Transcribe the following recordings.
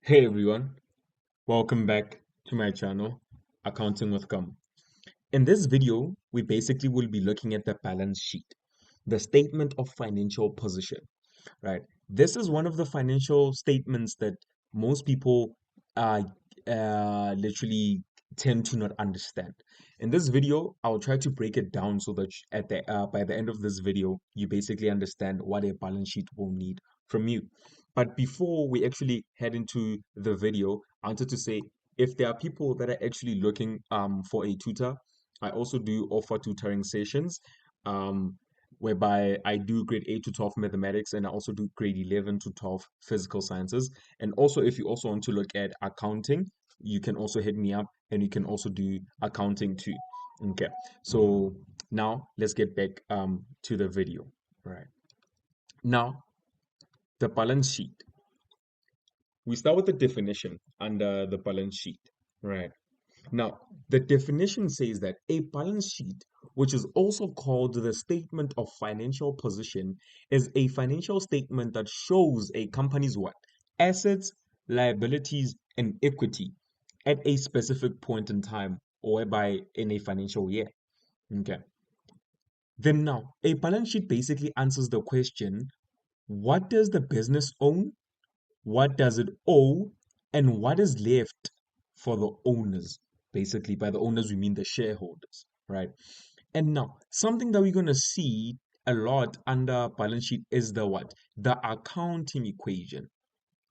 Hey everyone, welcome back to my channel, Accounting with Gum. In this video, we basically will be looking at the balance sheet, the statement of financial position, right? This is one of the financial statements that most people uh, literally tend to not understand. In this video, I'll try to break it down so that by the end of this video, you basically understand what a balance sheet will need from you. But before we actually head into the video, I wanted to say if there are people that are actually looking for a tutor, I also do offer tutoring sessions. Um, Whereby I do grade 8 to 12 mathematics and I also do grade 11 to 12 physical sciences. And also, if you also want to look at accounting, you can also hit me up and you can also do accounting too. Okay, so now let's get back to the video. All right, now the balance sheet. We start with the definition under the balance sheet. Right. Now, the definition says that a balance sheet, which is also called the statement of financial position, is a financial statement that shows a company's what? Assets, liabilities, and equity at a specific point in time or whereby in a financial year. Okay. Then now, a balance sheet basically answers the question, what does the business own? What does it owe? And what is left for the owners? Basically, by the owners, we mean the shareholders, right? And now, something that we're going to see a lot under balance sheet is the what? The accounting equation,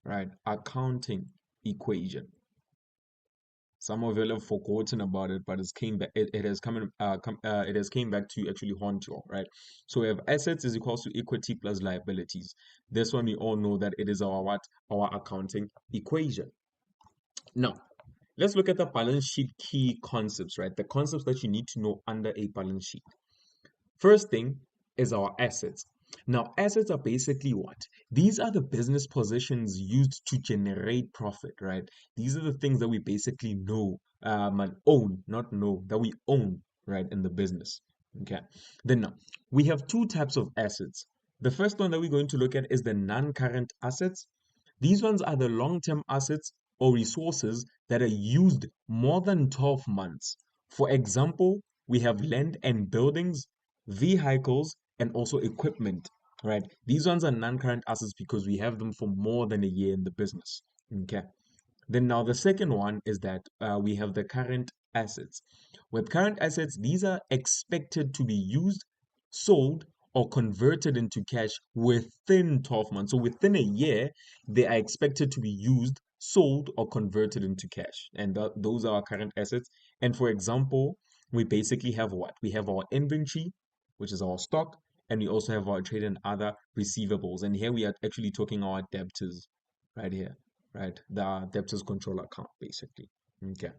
right? Accounting equation. Some of you have forgotten about it, but it has it has came back to actually haunt you, right? So we have assets is equals to equity plus liabilities. This one we all know that it is our what? Our accounting equation. Now, let's look at the balance sheet key concepts, right? The concepts that you need to know under a balance sheet. First thing is our assets. Now, assets are basically what? These are the business positions used to generate profit, right? These are the things that we basically know and own, not know, that we own, right, in the business. Okay. Then now, we have two types of assets. The first one that we're going to look at is the non-current assets. These ones are the long-term assets or resources that are used more than 12 months. For example, we have land and buildings, vehicles, and also equipment, right? These ones are non-current assets because we have them for more than a year in the business. Okay. Then now the second one is that we have the current assets. With current assets, these are expected to be used, sold, or converted into cash within 12 months. So within a year, they are expected to be used, sold, or converted into cash. And those are our current assets. And for example, we basically have what? We have our inventory, which is our stock, and we also have our trade and other receivables. And here we are actually talking our debtors right here, right? The debtors control account, basically. Okay.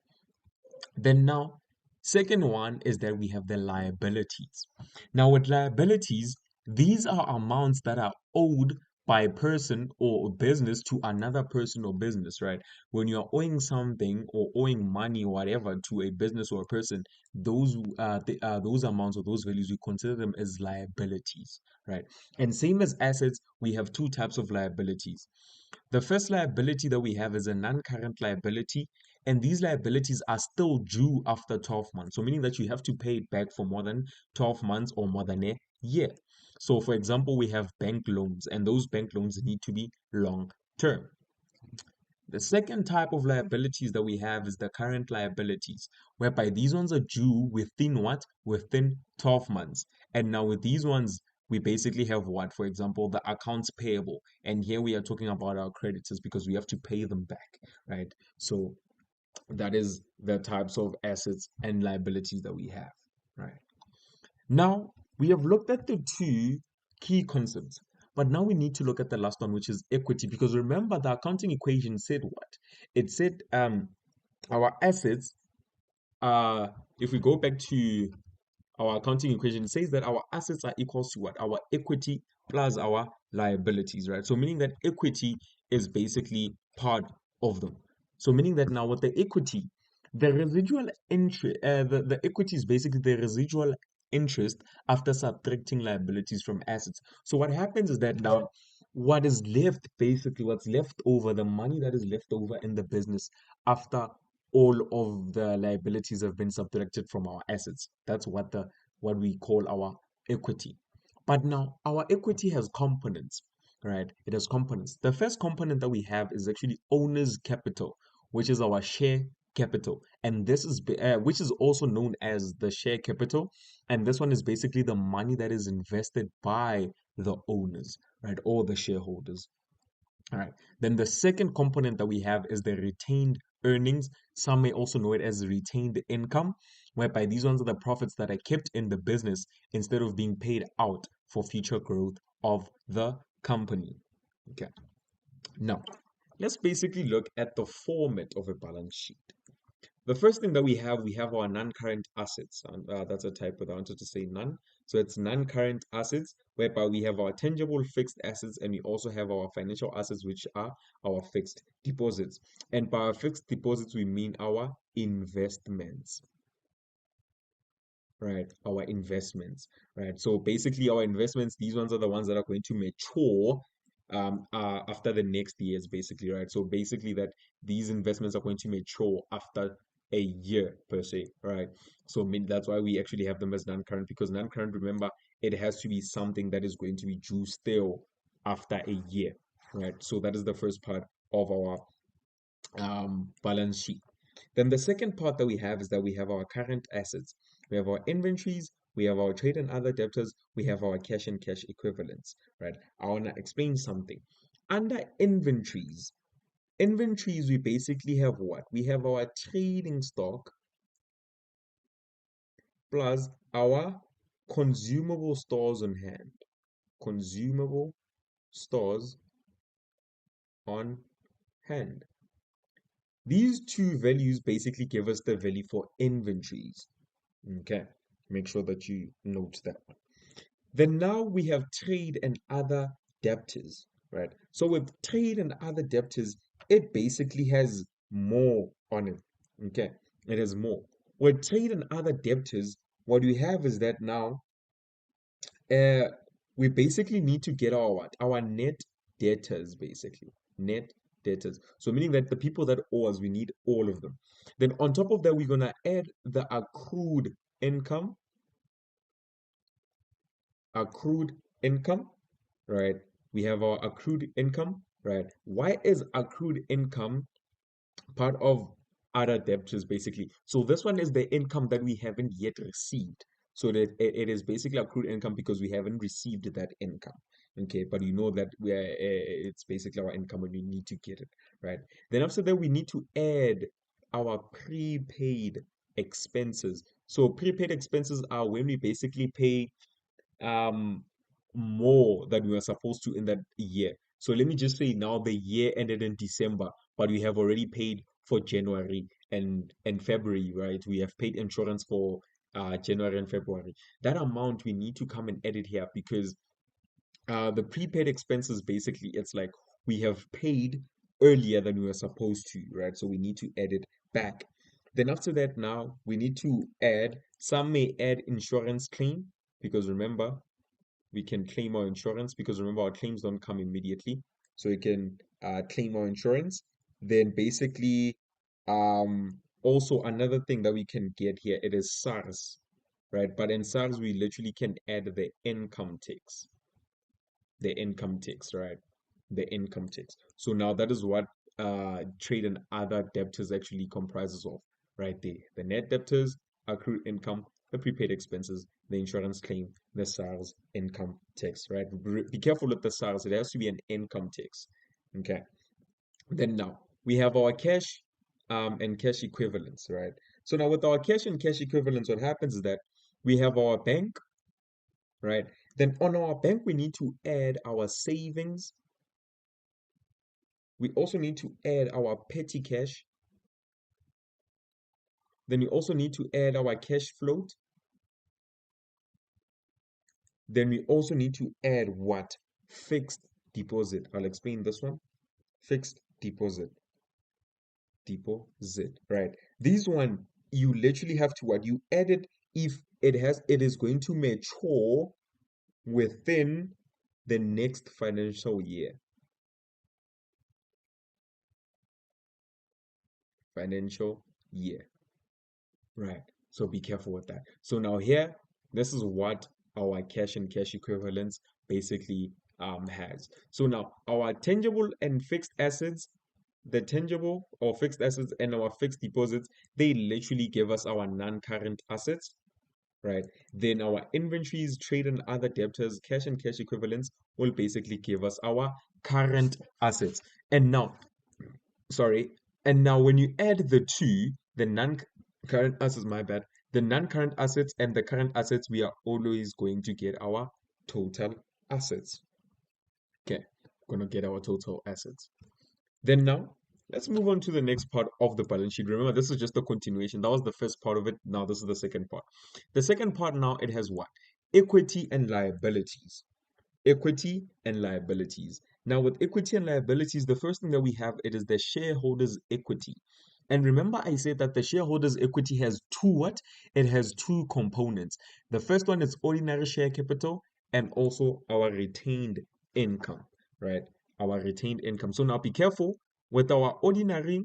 Then now, second one is that we have the liabilities. Now, with liabilities, these are amounts that are owed by a person or a business to another person or business, right? When you're owing something or owing money or whatever to a business or a person, those amounts or those values, we consider them as liabilities, right? And same as assets, we have two types of liabilities. The first liability that we have is a non-current liability, and these liabilities are still due after 12 months. So meaning that you have to pay it back for more than 12 months or more than a year. So for example, we have bank loans, and those bank loans need to be long term. The second type of liabilities that we have is the current liabilities, whereby these ones are due within what? Within 12 months. And now with these ones, we basically have what? For example, the accounts payable. And here we are talking about our creditors because we have to pay them back, right? So that is the types of assets and liabilities that we have, right? Now, we have looked at the two key concepts, but now we need to look at the last one, which is equity, because remember the accounting equation said what? It said our assets, if we go back to our accounting equation, it says that our assets are equals to what? Our equity plus our liabilities, right? So meaning that equity is basically part of them. So meaning that now with the equity, the residual interest, the equity is basically the residual interest after subtracting liabilities from assets. So what happens is that now what is left, basically, what's left over, the money that is left over in the business after all of the liabilities have been subtracted from our assets. That's what we call our equity. But now our equity has components, right? It has components. The first component that we have is actually owner's capital, which is our share capital, and this is which is also known as the share capital, and this one is basically the money that is invested by the owners, right, or the shareholders. All right. Then the second component that we have is the retained earnings. Some may also know it as retained income, whereby these ones are the profits that are kept in the business instead of being paid out for future growth of the company. Okay. Now, let's basically look at the format of a balance sheet. The first thing that we have our non-current assets, and that's a type that I wanted to say none. So it's non-current assets, whereby we have our tangible fixed assets, and we also have our financial assets, which are our fixed deposits. And by our fixed deposits, we mean our investments, right? Our investments, right? So basically, our investments, these ones are the ones that are going to mature after the next years, basically, right? So basically, that these investments are going to mature after a year per se, right? So that's why we actually have them as non-current, because non-current, remember, it has to be something that is going to be due still after a year, right? So that is the first part of our balance sheet. Then the second part that we have is that we have our current assets. We have our inventories, we have our trade and other debtors, we have our cash and cash equivalents, right? I want to explain something. Under inventories, we basically have what? We have our trading stock plus our consumable stores on hand. Consumable stores on hand. These two values basically give us the value for inventories. Okay, make sure that you note that one. Then now we have trade and other debtors, right? So with trade and other debtors, it basically has more on it. Okay, it has more. With trade and other debtors, what we have is that now uh, we basically need to get our what? Our net debtors, basically. Net debtors. So meaning that the people that owe us, we need all of them. Then on top of that, we're gonna add the accrued income, accrued income, right? We have our accrued income, right? Why is accrued income part of other debtors basically? So this one is the income that we haven't yet received. So that it is basically accrued income because we haven't received that income. Okay, but you know that we are it's basically our income and we need to get it, right? Then after that, we need to add our prepaid expenses. So prepaid expenses are when we basically pay um more than we were supposed to in that year. So let me just say now the year ended in December, but we have already paid for January and February, right? We have paid insurance for January and February. That amount we need to come and edit here because the prepaid expenses basically it's like we have paid earlier than we were supposed to, right? So we need to add it back. Then after that, now we need to add, some may add insurance claim because remember we can claim our insurance because remember our claims don't come immediately, so you can claim our insurance. Then basically also another thing that we can get here, it is SARS, right? But in SARS we literally can add the income tax, right? The income tax. So now that is what trade and other debtors actually comprises of, right? The net debtors, accrued income, the prepaid expenses, the insurance claim, the SARS income tax, right? Be careful with the SARS, it has to be an income tax. Okay. Then now we have our cash and cash equivalents, right? So now with our cash and cash equivalents, what happens is that we have our bank, right? Then on our bank, we need to add our savings. We also need to add our petty cash. Then we also need to add our cash float. Then we also need to add what? Fixed deposit. I'll explain this one. Fixed deposit. Deposit, right? This one, you literally have to what? You add it if it is going to mature within the next financial year. Financial year. Right. So be careful with that. So now here, this is what our cash and cash equivalents basically has. So now our tangible and fixed assets, the tangible or fixed assets and our fixed deposits, they literally give us our non-current assets, right? Then our inventories, trade and other debtors, cash and cash equivalents will basically give us our current assets. And now sorry. And now when you add the two, the non-current assets, my bad, the non-current assets and the current assets, we are always going to get our total assets. Okay, gonna get our total assets. Then now, let's move on to the next part of the balance sheet. Remember, this is just a continuation. That was the first part of it. Now this is the second part. The second part now, it has what? Equity and liabilities. Equity and liabilities. Now, with equity and liabilities, the first thing that we have it is the shareholders' equity. And remember, I said that the shareholders' equity has two what? It has two components. The first one is ordinary share capital and also our retained income, right? Our retained income. So now be careful with our ordinary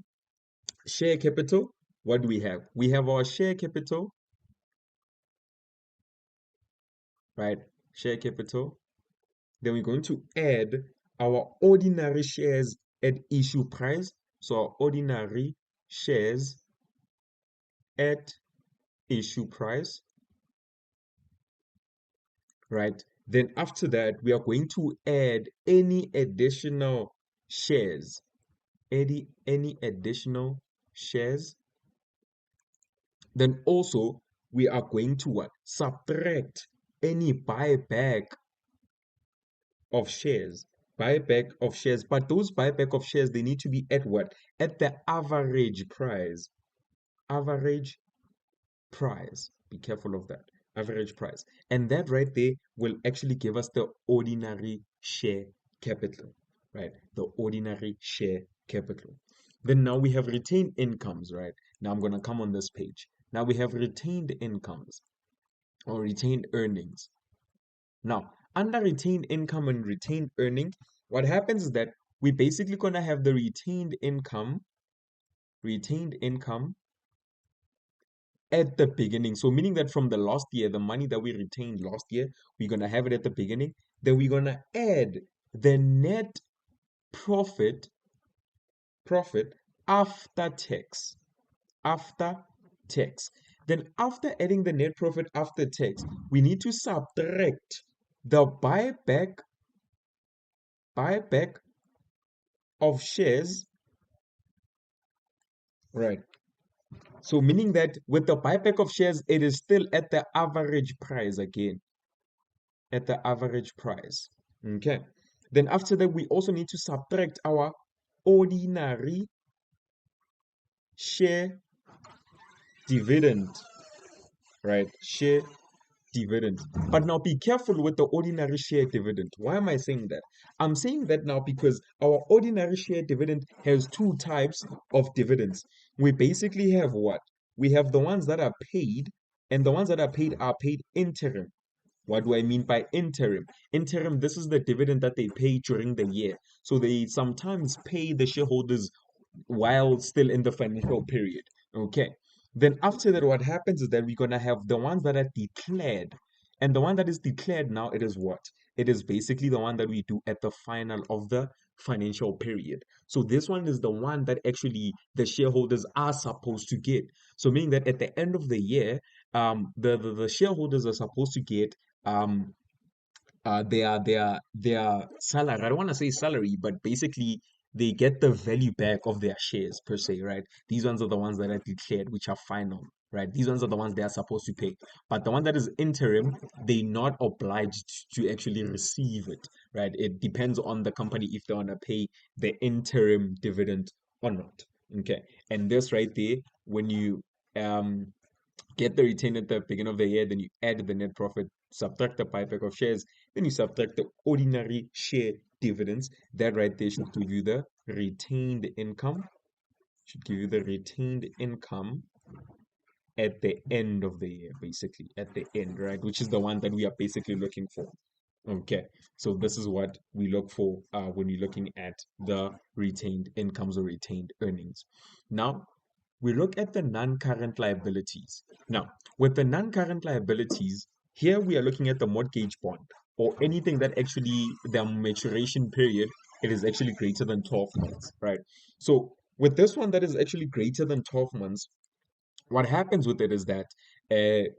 share capital. What do we have? We have our share capital, right? Share capital. Then we're going to add our ordinary shares at issue price. So our ordinary shares at issue price, right? Then after that, we are going to add any additional shares, any additional shares. Then also we are going to what? Subtract any buyback of shares. Buyback of shares, but those buyback of shares they need to be at what? At the average price. Average price. Be careful of that. Average price. And that right there will actually give us the ordinary share capital. Right? The ordinary share capital. Then now we have retained incomes, right? Now I'm gonna come on this page. Now we have retained incomes or retained earnings. Now, under retained income and retained earning, what happens is that we basically gonna have the retained income at the beginning. So meaning that from the last year, the money that we retained last year, we're gonna have it at the beginning. Then we're gonna add the net profit after tax. After tax. Then after adding the net profit after tax, we need to subtract the buyback of shares, right? So meaning that with the buyback of shares, it is still at the average price again, at the average price. Okay. Then after that, we also need to subtract our ordinary share dividend, right? Share dividend. But now be careful with the ordinary share dividend. Why am I saying that? I'm saying that now because our ordinary share dividend has two types of dividends. We basically have what? We have the ones that are paid, and the ones that are paid interim. What do I mean by interim? Interim, this is the dividend that they pay during the year. So they sometimes pay the shareholders while still in the financial period. Okay. Then after that, what happens is that we're gonna have the ones that are declared. And the one that is declared now, it is what? It is basically the one that we do at the final of the financial period. So this one is the one that actually the shareholders are supposed to get. So meaning that at the end of the year, the shareholders are supposed to get their salary. I don't want to say salary, but basically they get the value back of their shares per se, right? These ones are the ones that are declared, which are final, right? These ones are the ones they are supposed to pay. But the one that is interim, they're not obliged to actually receive it, right? It depends on the company if they want to pay the interim dividend or not. Okay. And this right there, when you um get the return at the beginning of the year, then you add the net profit, subtract the buyback of shares, then you subtract the ordinary share dividends. That right there should give you the retained income, should give you the retained income at the end of the year, basically, at the end, right? Which is the one that we are basically looking for. Okay, so this is what we look for when you're looking at the retained incomes or retained earnings. Now, we look at the non-current liabilities. Now, with the non-current liabilities, here we are looking at the mortgage bond or anything that actually the maturation period, it is actually greater than 12 months, right? So with this one that is actually greater than 12 months, what happens with it is that uh,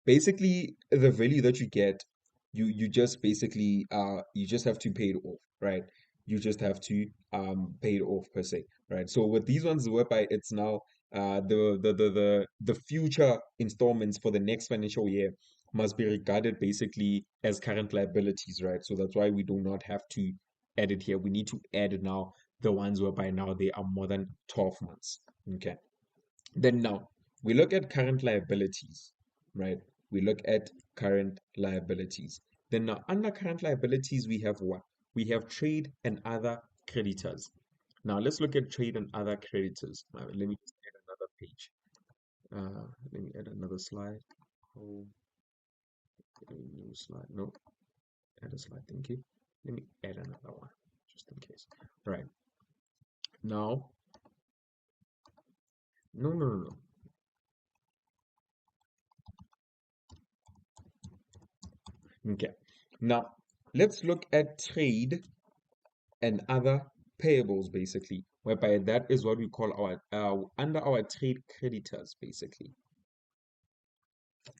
basically the value that you get, you just basically you just have to pay it off, right? You just have to pay it off per se, right? So with these ones whereby it's now the future installments for the next financial year must be regarded basically as current liabilities, right? So that's why we do not have to add it here. We need to add it now the ones whereby now they are more than 12 months. Okay. Then now we look at current liabilities, right? We look at current liabilities. Then now under current liabilities, we have what? We have trade and other creditors. Now let's look at trade and other creditors. Let me just add another page. Let me add another slide. Oh, a new slide. No, add a slide. Thank you. Let me add another one just in case. Right. Now, no, no, no, no. Okay. Now, let's look at trade and other payables basically, whereby that is what we call our under our trade creditors basically.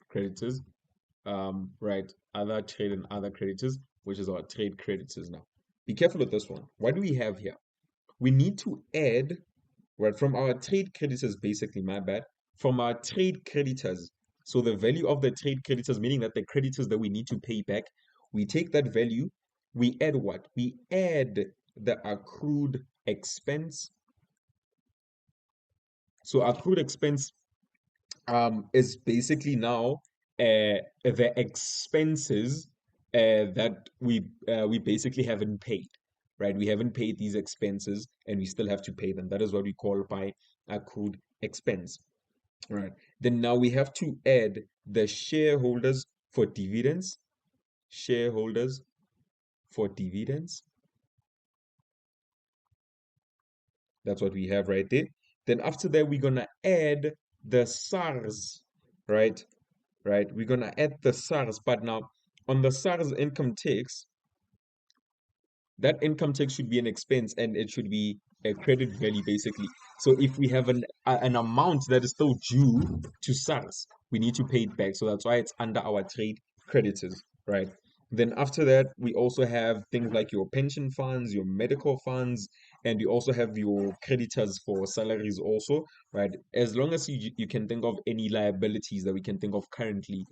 Creditors, right, other trade and other creditors, which is our trade creditors. Now be careful with this one. What do we have here? We need to add, right, from our trade creditors basically, my bad, from our trade creditors. So the value of the trade creditors, meaning that the creditors that we need to pay back, we take that value, we add what? We add the accrued expense. So accrued expense is basically now the expenses that we basically haven't paid, right? We haven't paid these expenses and we still have to pay them. That is what we call by accrued expense, right? Then now we have to add the shareholders for dividends, shareholders for dividends. That's what we have right there. Then after that, we're gonna add the SARS, right? Right? We're gonna add the SARS, but now on the SARS income tax, that income tax should be an expense and it should be a credit value basically. So if we have an amount that is still due to SARS, we need to pay it back. So that's why it's under our trade creditors, right? Then after that, we also have things like your pension funds, your medical funds, and you also have your creditors for salaries also, right? As long as you can think of any liabilities that we can think of currently,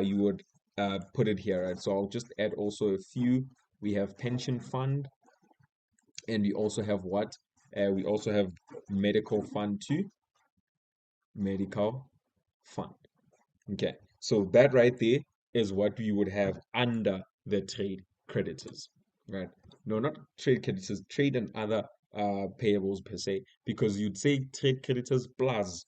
you would put it here, right? So I'll just add also a few. We have pension fund, and we also have what? We also have medical fund too. Medical fund. Okay, so that right there is what we would have under the trade creditors, right? No, not trade creditors, trade and other payables per se, because you'd say trade creditors plus,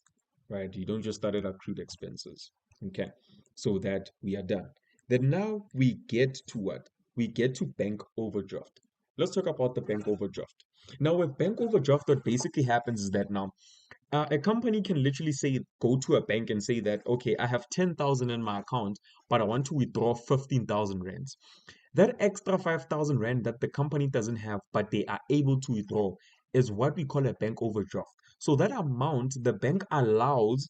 right? You don't just start at accrued expenses. Okay, so that we are done. Then now we get to what? We get to bank overdraft. Let's talk about the bank overdraft. Now, with bank overdraft, what basically happens is that now a company can literally say, go to a bank and say that, okay, I have 10,000 in my account, but I want to withdraw 15,000 rands. That extra 5,000 rand that the company doesn't have, but they are able to withdraw, is what we call a bank overdraft. So that amount the bank allows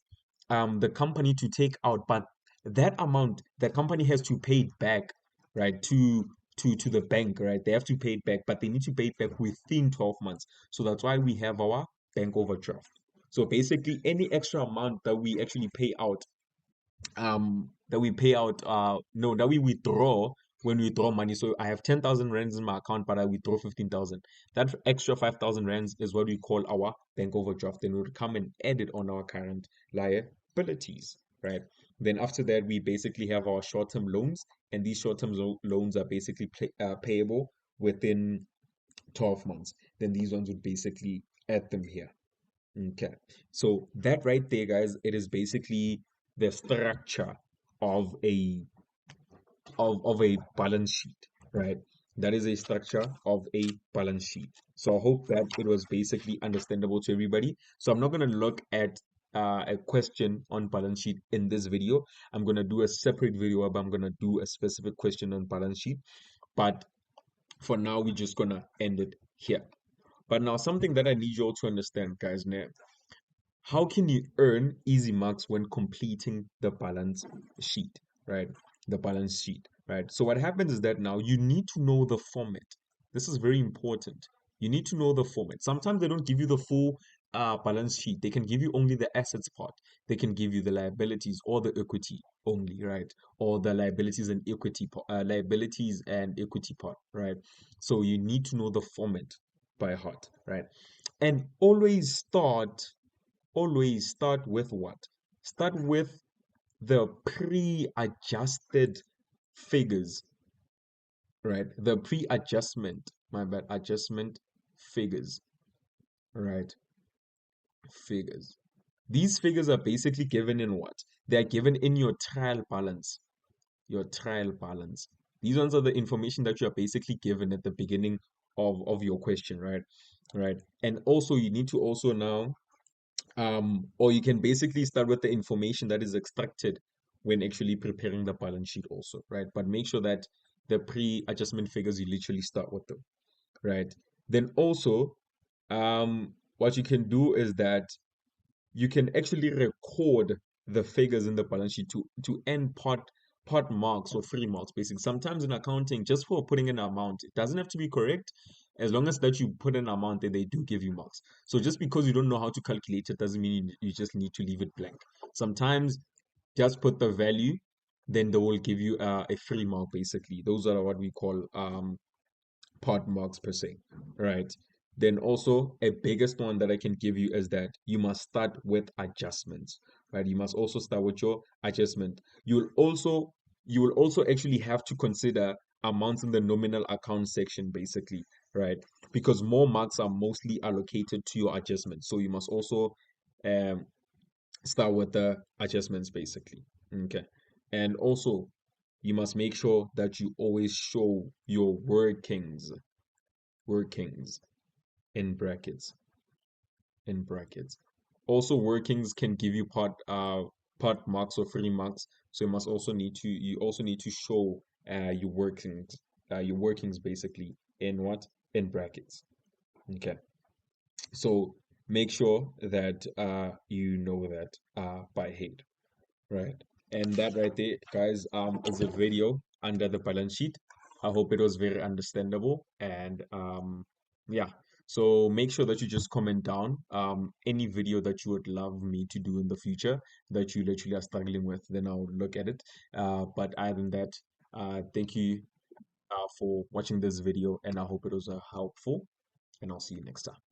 the company to take out, but that amount the company has to pay it back, right, to the bank, right? They have to pay it back, but they need to pay it back within 12 months. So that's why we have our bank overdraft. So basically, any extra amount that we actually pay out, no, that we withdraw when we withdraw money. So I have 10,000 rands in my account, but I withdraw 15,000. That extra 5,000 rands is what we call our bank overdraft. Then we'll come and add it on our current liabilities, right? Then after that, we basically have our short-term loans, and these short-term loans are basically payable within 12 months. Then these ones would basically add them here. Okay, so that right there, guys, it is basically the structure of a of a balance sheet, right? That is a structure of a balance sheet. So I hope that it was basically understandable to everybody. So I'm not going to look at a question on balance sheet in this video. I'm going to do a separate video, but I'm going to do a specific question on balance sheet. But for now, we're just going to end it here. But now, something that I need you all to understand, guys, now, how can you earn easy marks when completing the balance sheet, right? The balance sheet, right? So what happens is that now you need to know the format. This is very important. You need to know the format. Sometimes they don't give you the full balance sheet. They can give you only the assets part. They can give you the liabilities or the equity only, right? Or the liabilities and equity liabilities and equity part, right? So you need to know the format by heart, right? And always start with what? Start with the pre-adjusted figures, right? The pre-adjustment, my bad, adjustment figures, right? Figures. These figures are basically given in what? They're given in your trial balance. Your trial balance. These ones are the information that you are basically given at the beginning of your question, right? Right. And also you need to also now or you can basically start with the information that is extracted when actually preparing the balance sheet also, right? But make sure that the pre-adjustment figures, you literally start with them, right? Then also, what you can do is that you can actually record the figures in the balance sheet to end part marks or free marks basically. Sometimes in accounting, just for putting an amount, it doesn't have to be correct. As long as that you put an amount that they do give you marks. So just because you don't know how to calculate it doesn't mean you just need to leave it blank. Sometimes just put the value, then they will give you a free mark basically. Those are what we call part marks per se, right? Then also a biggest one that I can give you is that you must start with adjustments, right? You must also start with your adjustment. You will also actually have to consider amounts in the nominal account section, basically, right? Because more marks are mostly allocated to your adjustments. So you must also um, start with the adjustments, basically. Okay. And also you must make sure that you always show your workings in brackets. Also, workings can give you part marks or free marks. So you also need to show your workings basically in what? In brackets. Okay. So make sure that you know that by head. Right. And that right there, guys, is a video under the balance sheet. I hope it was very understandable. And yeah. So make sure that you just comment down any video that you would love me to do in the future that you literally are struggling with, then I'll look at it. But other than that, thank you for watching this video, and I hope it was helpful, and I'll see you next time.